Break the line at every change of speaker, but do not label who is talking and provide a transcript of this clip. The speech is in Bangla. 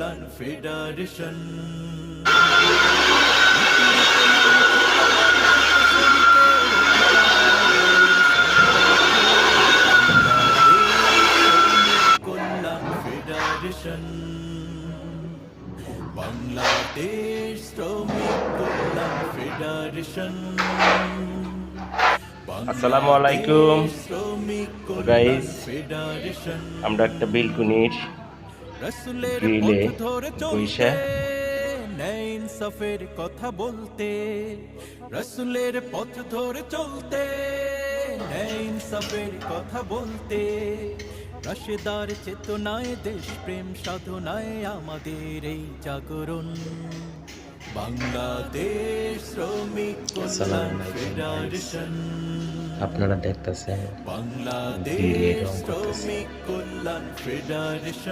কল্যাণ ফেডারেশন। কল্যাণ ফেডারেশন, বাংলাদেশ শ্রমিক কল্যাণ ফেডারেশন।
আসসালামু আলাইকুম গাইস,
ফেডারেশন
আমরা একটা বেলকুনির
রসুলের
গ্রিলে
পথ ধরে
বইসা
চলতে, ন্যায় ইনসাফের কথা বলতে, রসুলের পথ ধরে চলতে, ন্যায় ইনসাফের কথা বলতে, রাশেদার চেতনায় দেশ প্রেম সাধনায় আমাদের এই জাগরণ। বাংলাদেশ শ্রমিক কল্যাণ ফেডারেশন,
আপনারা দেখতেছেন
বাংলাদেশ শ্রমিক কল্যাণ ফেডারেশন।